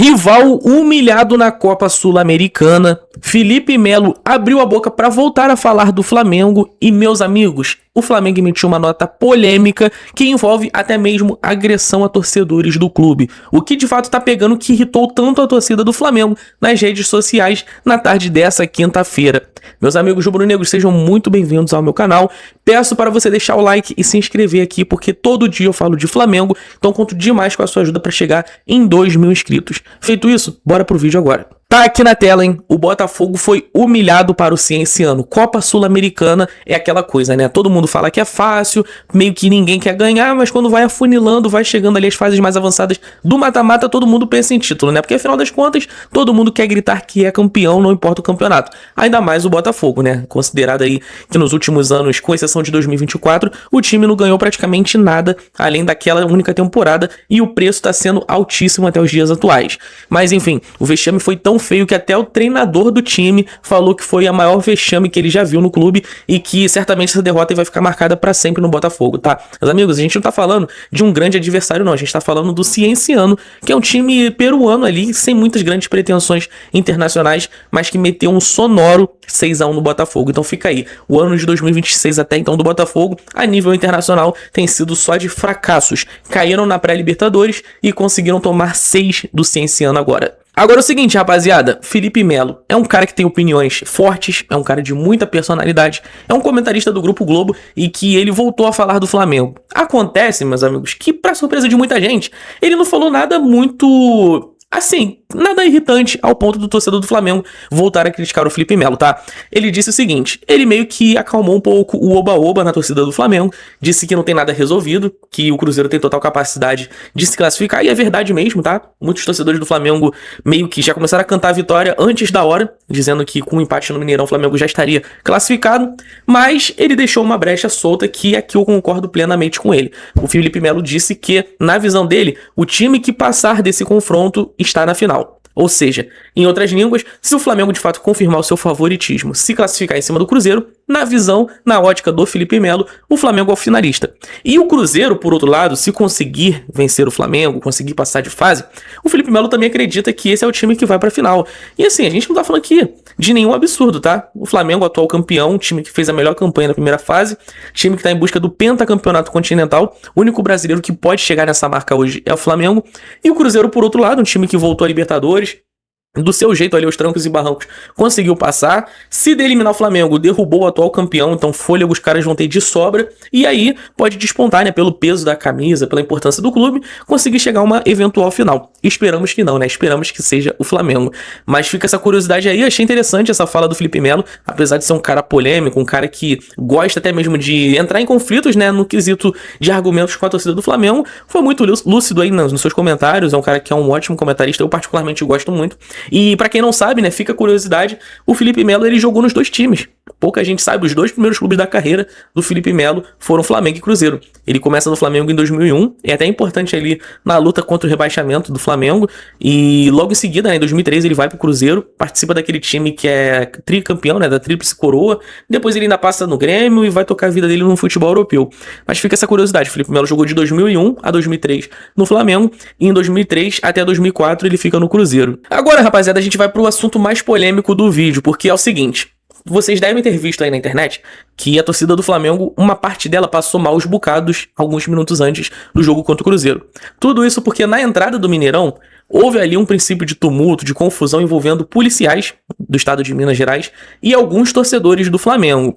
Rival humilhado na Copa Sul-Americana, Felipe Melo abriu a boca para voltar a falar do Flamengo e, meus amigos, o Flamengo emitiu uma nota polêmica que envolve até mesmo agressão a torcedores do clube, o que de fato tá pegando que irritou tanto a torcida do Flamengo nas redes sociais na tarde dessa quinta-feira. Meus amigos rubro-negros, sejam muito bem-vindos ao meu canal. Peço para você deixar o like e se inscrever aqui, porque todo dia eu falo de Flamengo, então conto demais com a sua ajuda para chegar em 2.000 inscritos. Feito isso, bora pro vídeo agora. Tá aqui na tela, hein? O Botafogo foi humilhado para o Cienciano. Copa Sul-Americana é aquela coisa, né? Todo mundo fala que é fácil, meio que ninguém quer ganhar, mas quando vai afunilando, vai chegando ali as fases mais avançadas do mata-mata, todo mundo pensa em título, né? Porque afinal das contas, todo mundo quer gritar que é campeão, não importa o campeonato. Ainda mais o Botafogo, né? Considerado aí que nos últimos anos, com exceção de 2024, o time não ganhou praticamente nada, além daquela única temporada, e o preço tá sendo altíssimo até os dias atuais. Mas enfim, o vexame foi tão feio que até o treinador do time falou que foi a maior vexame que ele já viu no clube e que certamente essa derrota vai ficar marcada pra sempre no Botafogo, tá? Meus amigos, a gente não tá falando de um grande adversário não, a gente tá falando do Cienciano, que é um time peruano ali, sem muitas grandes pretensões internacionais, mas que meteu um sonoro 6-1 no Botafogo. Então fica aí, o ano de 2026 até então do Botafogo, a nível internacional, tem sido só de fracassos. Caíram na pré-Libertadores e conseguiram tomar 6 do Cienciano agora. Agora é o seguinte, rapaziada, Felipe Melo é um cara que tem opiniões fortes, é um cara de muita personalidade, é um comentarista do Grupo Globo e que ele voltou a falar do Flamengo. Acontece, meus amigos, que pra surpresa de muita gente, ele não falou nada muito... assim, nada irritante ao ponto do torcedor do Flamengo voltar a criticar o Felipe Melo, tá? Ele disse o seguinte, ele meio que acalmou um pouco o oba-oba na torcida do Flamengo, disse que não tem nada resolvido, que o Cruzeiro tem total capacidade de se classificar, e é verdade mesmo, tá? Muitos torcedores do Flamengo meio que já começaram a cantar a vitória antes da hora, dizendo que com o empate no Mineirão o Flamengo já estaria classificado, mas ele deixou uma brecha solta que aqui eu concordo plenamente com ele. O Felipe Melo disse que, na visão dele, o time que passar desse confronto está na final. Ou seja, em outras línguas, se o Flamengo de fato confirmar o seu favoritismo, se classificar em cima do Cruzeiro, na visão, na ótica do Felipe Melo, o Flamengo é o finalista. E o Cruzeiro, por outro lado, se conseguir vencer o Flamengo, conseguir passar de fase, o Felipe Melo também acredita que esse é o time que vai pra final. E assim, a gente não tá falando aqui de nenhum absurdo, tá? O Flamengo, atual campeão, time que fez a melhor campanha na primeira fase, time que tá em busca do pentacampeonato continental, o único brasileiro que pode chegar nessa marca hoje é o Flamengo. E o Cruzeiro, por outro lado, um time que voltou a Libertadores, do seu jeito ali, os trancos e barrancos, conseguiu passar. Se eliminar o Flamengo, derrubou o atual campeão, então fôlego os caras vão ter de sobra, e aí pode despontar, né, pelo peso da camisa, pela importância do clube, conseguir chegar a uma eventual final. Esperamos que não, né, esperamos que seja o Flamengo. Mas fica essa curiosidade aí, achei interessante essa fala do Felipe Melo, apesar de ser um cara polêmico, um cara que gosta até mesmo de entrar em conflitos, né, no quesito de argumentos com a torcida do Flamengo, foi muito lúcido aí nos seus comentários, é um cara que é um ótimo comentarista, eu particularmente gosto muito. E pra quem não sabe, né, fica a curiosidade, o Felipe Melo ele jogou nos dois times. Pouca gente sabe, os dois primeiros clubes da carreira do Felipe Melo foram Flamengo e Cruzeiro. Ele começa no Flamengo em 2001, é até importante ali na luta contra o rebaixamento do Flamengo, e logo em seguida, né, em 2013, ele vai pro Cruzeiro, participa daquele time que é tricampeão, né, da tríplice coroa, depois ele ainda passa no Grêmio e vai tocar a vida dele no futebol europeu. Mas fica essa curiosidade, o Felipe Melo jogou de 2001 a 2003 no Flamengo, e em 2003 até 2004 ele fica no Cruzeiro. Agora, rapaziada, a gente vai pro assunto mais polêmico do vídeo, porque é o seguinte, vocês devem ter visto aí na internet que a torcida do Flamengo, uma parte dela passou maus bocados alguns minutos antes do jogo contra o Cruzeiro. Tudo isso porque na entrada do Mineirão, houve ali um princípio de tumulto, de confusão envolvendo policiais do estado de Minas Gerais e alguns torcedores do Flamengo.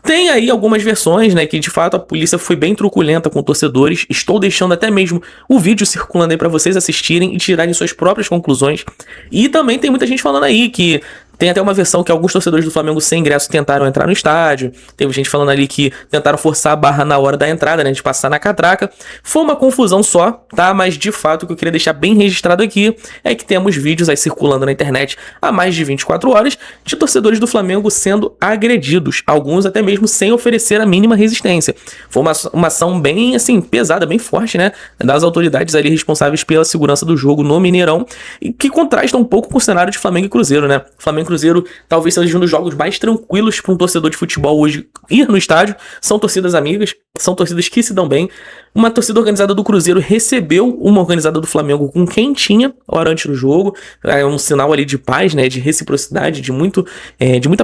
Tem aí algumas versões, né, que de fato a polícia foi bem truculenta com torcedores. Estou deixando até mesmo o vídeo circulando aí para vocês assistirem e tirarem suas próprias conclusões. E também tem muita gente falando aí que tem até uma versão que alguns torcedores do Flamengo sem ingresso tentaram entrar no estádio. Teve gente falando ali que tentaram forçar a barra na hora da entrada, né, de passar na catraca. Foi uma confusão só, tá? Mas de fato o que eu queria deixar bem registrado aqui é que temos vídeos aí circulando na internet há mais de 24 horas de torcedores do Flamengo sendo agredidos. Alguns até mesmo sem oferecer a mínima resistência. Foi uma ação bem, assim, pesada, bem forte, né? Das autoridades ali responsáveis pela segurança do jogo no Mineirão, e que contrasta um pouco com o cenário de Flamengo e Cruzeiro, né? O Flamengo e Cruzeiro talvez seja um dos jogos mais tranquilos para um torcedor de futebol hoje ir no estádio. São torcidas amigas, são torcidas que se dão bem. Uma torcida organizada do Cruzeiro recebeu uma organizada do Flamengo com quentinha hora antes do jogo. É um sinal ali de paz, né, de reciprocidade, de muita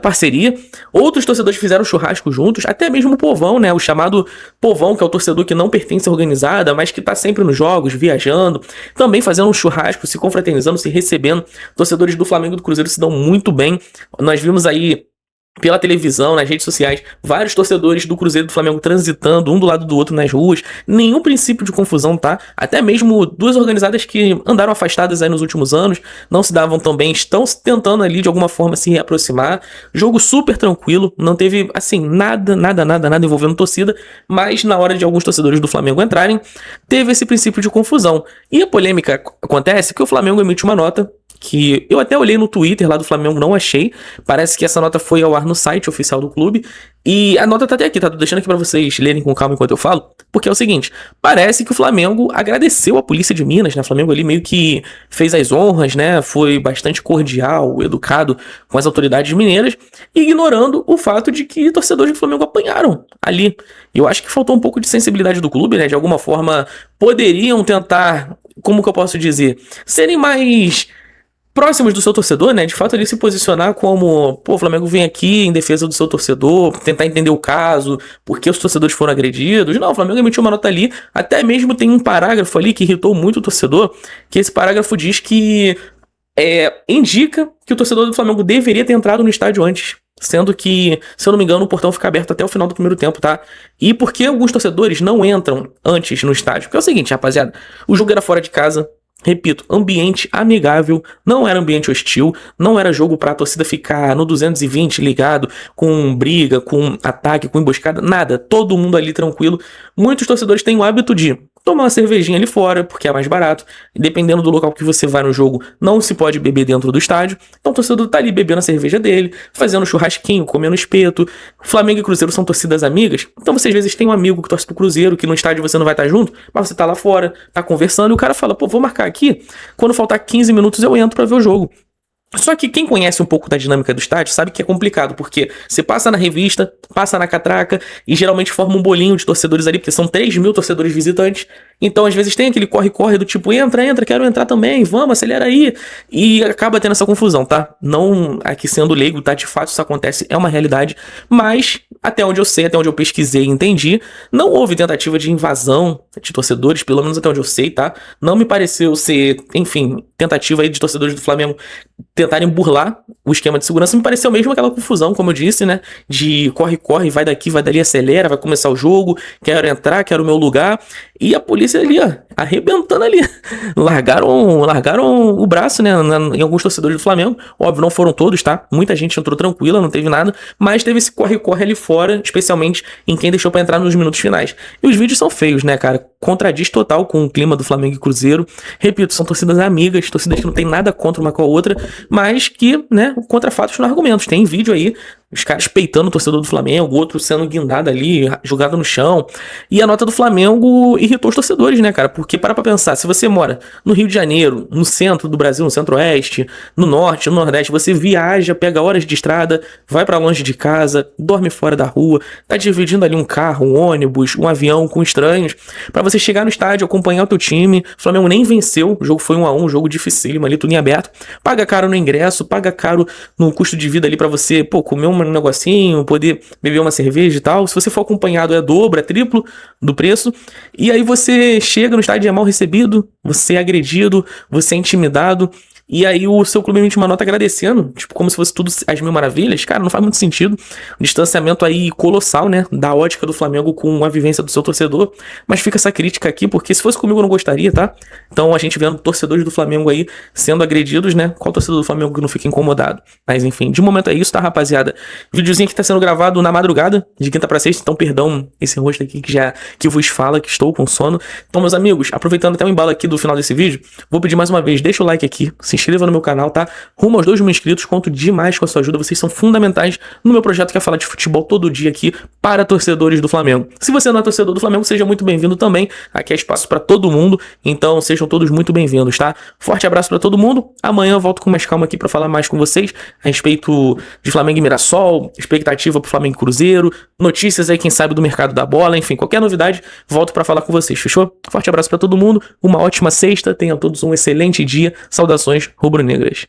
parceria. Outros torcedores fizeram churrasco juntos, até mesmo o povão, né, o chamado povão, que é o torcedor que não pertence à organizada, mas que tá sempre nos jogos, viajando, também fazendo um churrasco, se confraternizando, se recebendo. Torcedores do Flamengo e do Cruzeiro se dão muito bem. Nós vimos aí pela televisão, nas redes sociais, vários torcedores do Cruzeiro e do Flamengo transitando um do lado do outro nas ruas, nenhum princípio de confusão, tá? Até mesmo duas organizadas que andaram afastadas aí nos últimos anos, não se davam tão bem, estão tentando ali de alguma forma se reaproximar. Jogo super tranquilo, não teve assim nada envolvendo torcida, mas na hora de alguns torcedores do Flamengo entrarem, teve esse princípio de confusão. E a polêmica acontece que o Flamengo emite uma nota que eu até olhei no Twitter lá do Flamengo, não achei. Parece que essa nota foi ao ar no site oficial do clube. E a nota tá até aqui, tá? Tô deixando aqui pra vocês lerem com calma enquanto eu falo. Porque é o seguinte, parece que o Flamengo agradeceu a polícia de Minas, né? O Flamengo ali meio que fez as honras, né? Foi bastante cordial, educado com as autoridades mineiras, ignorando o fato de que torcedores do Flamengo apanharam ali. Eu acho que faltou um pouco de sensibilidade do clube, né? De alguma forma poderiam tentar, como que eu posso dizer, serem mais próximos do seu torcedor, né? De fato, ele se posicionar como, pô, o Flamengo vem aqui em defesa do seu torcedor, tentar entender o caso, por que os torcedores foram agredidos. Não, o Flamengo emitiu uma nota ali, até mesmo tem um parágrafo ali que irritou muito o torcedor, que esse parágrafo diz que indica que o torcedor do Flamengo deveria ter entrado no estádio antes. Sendo que, se eu não me engano, o portão fica aberto até o final do primeiro tempo, tá? E por que alguns torcedores não entram antes no estádio? Porque é o seguinte, rapaziada, o jogo era fora de casa. Repito, ambiente amigável, não era ambiente hostil, não era jogo pra torcida ficar no 220 ligado, com briga, com ataque, com emboscada, nada, todo mundo ali tranquilo. Muitos torcedores têm o hábito de tomar uma cervejinha ali fora, porque é mais barato, e dependendo do local que você vai no jogo, não se pode beber dentro do estádio, então o torcedor tá ali bebendo a cerveja dele, fazendo churrasquinho, comendo espeto. Flamengo e Cruzeiro são torcidas amigas, então você às vezes tem um amigo que torce pro Cruzeiro, que no estádio você não vai estar junto, mas você tá lá fora, tá conversando, e o cara fala, pô, vou marcar aqui, quando faltar 15 minutos eu entro pra ver o jogo. Só que quem conhece um pouco da dinâmica do estádio sabe que é complicado, porque você passa na revista, passa na catraca e geralmente forma um bolinho de torcedores ali, porque são 3.000 torcedores visitantes. Então, às vezes tem aquele corre-corre do tipo, entra, quero entrar também, vamos, acelera aí. E acaba tendo essa confusão, tá? Não aqui sendo leigo, tá? De fato isso acontece, é uma realidade. Mas, até onde eu sei, até onde eu pesquisei e entendi, não houve tentativa de invasão de torcedores, pelo menos até onde eu sei, tá? Não me pareceu ser, enfim, tentativa aí de torcedores do Flamengo tentarem burlar o esquema de segurança. Me pareceu mesmo aquela confusão, como eu disse, né? De corre, vai daqui, vai dali, acelera, vai começar o jogo, quero entrar, quero o meu lugar. E a polícia ali, ó, arrebentando ali. Largaram o braço, né? Em alguns torcedores do Flamengo. Óbvio, não foram todos, tá? Muita gente entrou tranquila, não teve nada. Mas teve esse corre ali fora, especialmente em quem deixou pra entrar nos minutos finais. E os vídeos são feios, né, cara? Contradiz total com o clima do Flamengo e Cruzeiro. Repito, são torcidas amigas, torcidas que não tem nada contra uma com a outra, mas que, né, contra fatos não argumentos. Tem vídeo aí, os caras peitando o torcedor do Flamengo, o outro sendo guindado ali, jogado no chão. E a nota do Flamengo irritou os torcedores, né, cara? Porque para pra pensar, se você mora no Rio de Janeiro, no centro do Brasil, no centro-oeste, no norte, no nordeste, você viaja, pega horas de estrada, vai pra longe de casa, dorme fora da rua, tá dividindo ali um carro, um ônibus, um avião com estranhos, pra você chegar no estádio, acompanhar o teu time. O Flamengo nem venceu, o jogo foi 1-1, um jogo dificílimo ali, tudo em aberto. Paga caro no ingresso, paga caro no custo de vida ali pra você, pô, comer um negocinho, poder beber uma cerveja e tal. Se você for acompanhado, é dobro, é triplo do preço. E aí você chega no estádio, é mal recebido, você é agredido, você é intimidado. E aí o seu clube emite uma nota agradecendo, tipo, como se fosse tudo às mil maravilhas. Cara, não faz muito sentido. Um distanciamento aí colossal, né, da ótica do Flamengo com a vivência do seu torcedor. Mas fica essa crítica aqui, porque se fosse comigo eu não gostaria, tá? Então a gente vendo torcedores do Flamengo aí sendo agredidos, né? Qual torcedor do Flamengo que não fica incomodado? Mas enfim, de momento é isso, tá, rapaziada? Videozinho que tá sendo gravado na madrugada, de quinta pra sexta, então perdão esse rosto aqui que vos fala, que estou com sono. Então, meus amigos, aproveitando até o embalo aqui do final desse vídeo, vou pedir mais uma vez, deixa o like aqui, se se inscreva no meu canal, tá? Rumo aos 2.000 inscritos, conto demais com a sua ajuda, vocês são fundamentais no meu projeto que é falar de futebol todo dia aqui para torcedores do Flamengo. Se você não é torcedor do Flamengo, seja muito bem-vindo também, aqui é espaço para todo mundo, então sejam todos muito bem-vindos, tá? Forte abraço para todo mundo, amanhã eu volto com mais calma aqui para falar mais com vocês a respeito de Flamengo e Mirassol, expectativa pro Flamengo e Cruzeiro, notícias aí, quem sabe, do mercado da bola, enfim, qualquer novidade, volto para falar com vocês, fechou? Forte abraço para todo mundo, uma ótima sexta, tenham todos um excelente dia, saudações rubro-negras.